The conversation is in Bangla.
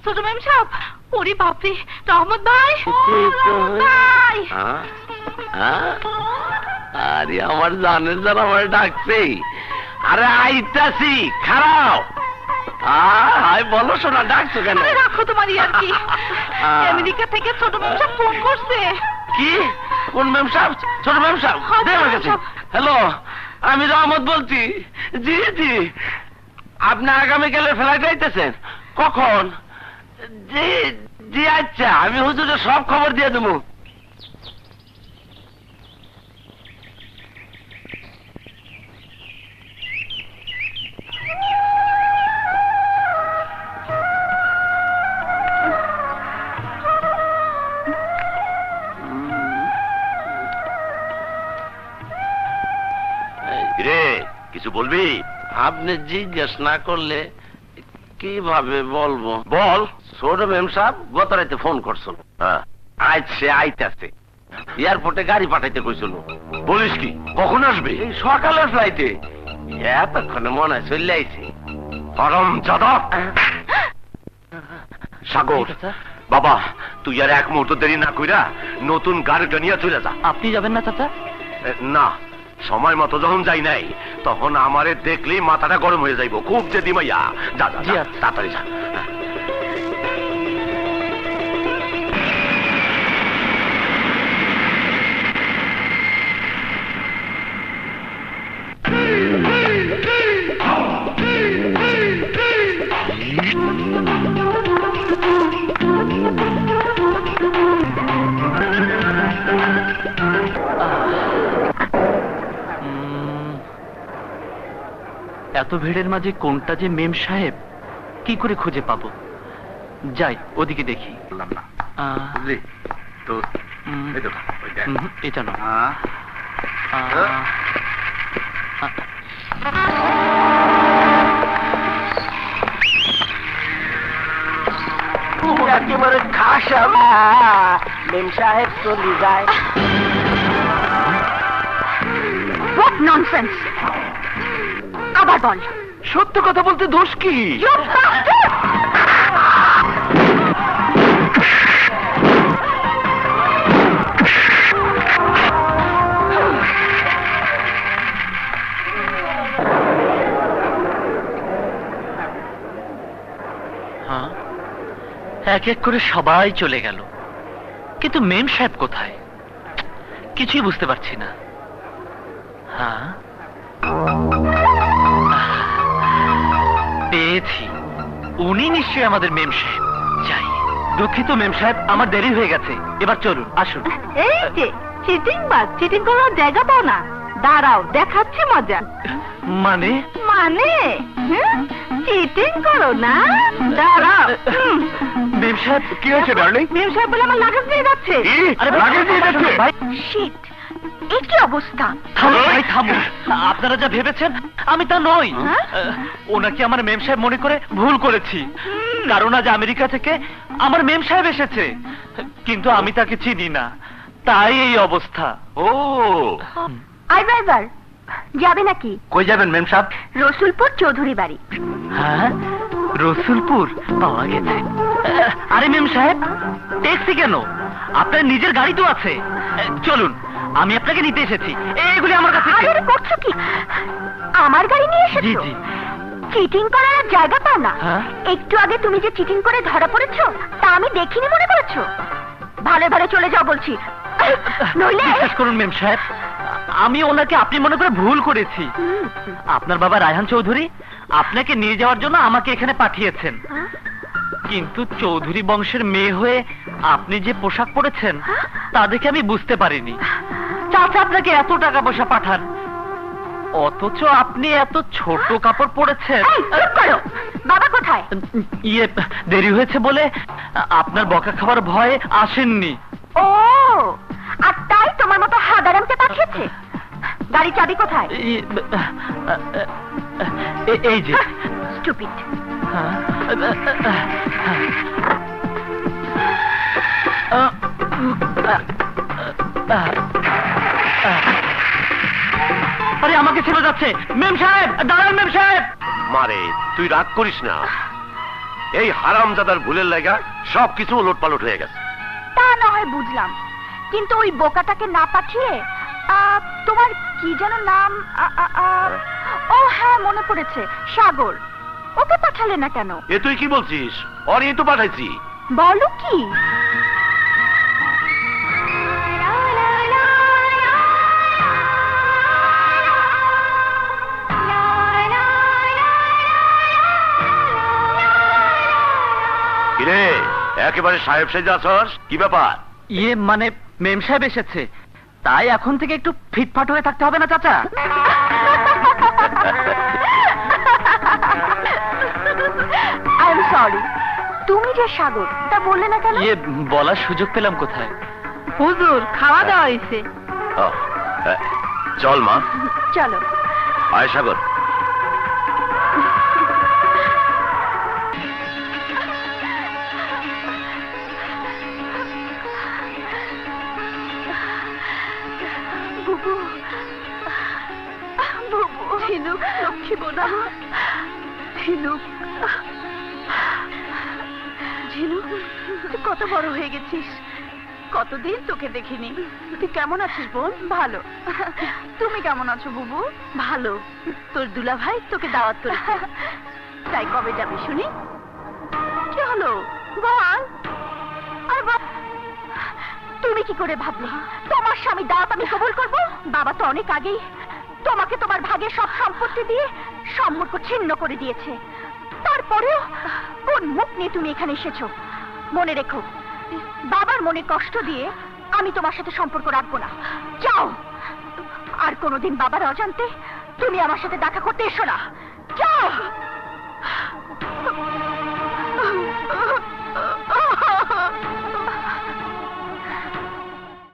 ছোট মেম সাহেব, ওরে বাপরে, রহমত ভাই, রহমত ভাই। আরে আমার জানের যারা আমার ডাকছে। আরে আইতাছি, খারাপ। বলো শোনা, ডাকছো কেন? রাখো তোমার আর কি। আমেরিকা থেকে ছোট মেম সাহেব ফোন করছে। কি? কোন মেম সাহেব? ছোট মেম সাহেব? হ্যালো, আমি রহমত বলছি। জি জি, আপনি আগামীকালের ফ্লাইট আইতেছেন? কখন? জি জি, আচ্ছা, আমি হুজুরের সব খবর দিয়ে দেবো। কিছু বলবি? আপনি জিজ্ঞেস না করলে কিভাবে বলবো? বল। ছোট মেম সাহেব গত রাতে ফোন করছিল। আইছে, আইতাছে। এয়ারপোর্টে গাড়ি পাঠাইতে কইছিল। বলিস কি? কখন আসবে? এই সকালের ফ্লাইটে। এতক্ষণে মনে হয় চলে আইছে। পরম যাদব। সাগর বাবা, তুই আর এক মুহূর্ত দেরি না কইরা নতুন গাড়িটা নিয়ে চলে যা। আপনি যাবেন না চাচা? না, সময় মতো যখন যাই নাই তখন আমারে দেখলেই মাথাটা গরম হয়ে যাইব। খুব যে দিমাইয়া। যা যা, তাড়াতাড়ি যা। এত ভিড়ের মাঝে কোনটা যে মেম সাহেব, কি করে খুঁজে পাবো? যাই ওদিকে দেখি। এটা না, একেবারে খাসা মেম সাহেব চলে যায়। What nonsense! আবার বল। সত্য কথা বলতে দোষ কি? হ্যাঁ, এক এক করে সবাই চলে গেল, কিন্তু মেম সাহেব কোথায় কিছুই বুঝতে পারছি না। হ্যাঁ, পেয়েছি, উনি নিশ্চয়ই আমাদের মেম সাহেব। যাই। দুঃখিত মেম সাহেব, আমার দেরি হয়ে গেছে, এবার চলুন, আসুন। এই যে চিটিং বাস, চিটিং করার জায়গা পাও না। দাঁড়াও, দেখাচ্ছি মজা। মানে? মানে চিটিং করো না, দাঁড়াও। মেম সাহেব, কি হয়েছে ডার্লিং? মেম সাহেব বলে আমার লাগেজ নিয়ে যাচ্ছে। আরে লাগেজ নিয়ে যাচ্ছে? ভাই, শিট, এই কি অবস্থা? থামো ভাই, থামো। আপনারা যা ভেবেছেন আমি তা নই। ওনাকে আমার মেম সাহেব মনে করে ভুল করেছি, কারণ আজ আমেরিকা থেকে আমার মেম সাহেব এসেছে, কিন্তু আমি তাকে চিনি না, তাই এই অবস্থা। ও, আই ড্রাইভার, যাবে নাকি? কই যাবেন মেম সাহেব? রসুলপুর চৌধুরী বাড়ি। হ্যাঁ, রসুলপুর পাওয়া গেছে। আরে মেম সাহেব, ট্যাক্সি কেন? আপনার নিজের গাড়ি তো আছে, চলুন, আমি আপনাকে নিতে এসেছি। এগুলি আমার কাছে। আরে করছো কি? আমার গাড়ি নিয়ে এসেছো? জি জি। চিটিং করার জায়গা পাও না? হ্যাঁ? একটু আগে তুমি যে চিটিং করে ধরা পড়েছো তা আমি দেখিনি মনে করেছো? ভালো ভালো চলে যাও বলছি, নইলে। বিশ্বাস করুন মেম সাহেব, আমি ওনাকে আপনি মনে করে ভুল করেছি। আপনার বাবা রায়হান চৌধুরী আপনাকে নিয়ে যাওয়ার জন্য আমাকে এখানে পাঠিয়েছেন, কিন্তু চৌধুরী বংশের মেয়ে হয়ে আপনি যে পোশাক পরেছেন তা দেখে আমি বুঝতে পারিনি। চাচা আপনাকে এত টাকা পয়সা পাঠান, অথচ আপনি এত ছোট কাপড় পরেছেন। বাবা কোথায়? ইয়ে, দেরি হয়েছে বলে আপনার বকা খাবার ভয়ে আসেননি। ও, আর তাই তোমার মতো হাদারামকে পাঠিয়েছে। গাড়ি চাবি কোথায়? এই যে। স্টুপিড। আরে আমাকে ছেড়ে যাচ্ছে। মেম সাহেব, দাঁড়ান মেম সাহেব। মারে, তুই রাগ করিস না। এই হারামজাদার ভুলের লাগা সবকিছু উলটপালট হয়ে গেছে। তা না হয় বুঝলাম, কিন্তু ওই বোকাটাকে না পাঠিয়ে তোমার কি যেন নাম, ও হ্যাঁ মনে পড়েছে, সাগর, ওকে পাঠালে না কেন? এ তুই কি বলছিস? অনেই তো পাঠাইছি। বলো কি? কিরে একেবারে সাহেব সেজে আছস, কি ব্যাপার? ইয়ে মানে মেম সাহেব এসেছে, তাই এখন থেকে একটু ফিটফাট হয়ে থাকতে হবে না চাচা? আই এম সরি, তুমি যে সাগর তা বললে না কেন? ইয়ে বলার সুযোগ পেলাম কোথায়? হুজুর, খাওয়া দাওয়া হয়েছে। ও, চল মা। চলো। আয় সাগর। বুবু, বুবু, ঝিনুক, লক্ষ্মী বোনা, ঝিনুক, ঝিনুক, তুই কত বড় হয়ে গেছিস, কতদিন তোকে দেখিনি। তুই কেমন আছিস বোন? ভালো। তুমি কেমন আছো বুবু? ভালো। তোর দুলা ভাই তোকে দাওয়াত করেছে, তাই কবে যাবি শুনি? কি হলো বল, আর বল। তুমি কি করে ভাবলে তোমার স্বামী দাওয়াত আমি কবুল করব? বাবা তো অনেক আগেই তোমাকে তোমার ভাগের সব সম্পত্তি দিয়ে সম্পর্ক ছিন্ন করে দিয়েছে। তারপরেও কোন মুখ নিয়ে তুমি এখানে এসেছো? মনে রেখো, বাবার মনে কষ্ট দিয়ে আমি তোমার সাথে সম্পর্ক রাখবো না। যাও, আর কোনোদিন বাবার অজান্তে তুমি আমার সাথে দেখা করতে এসো না। যাও।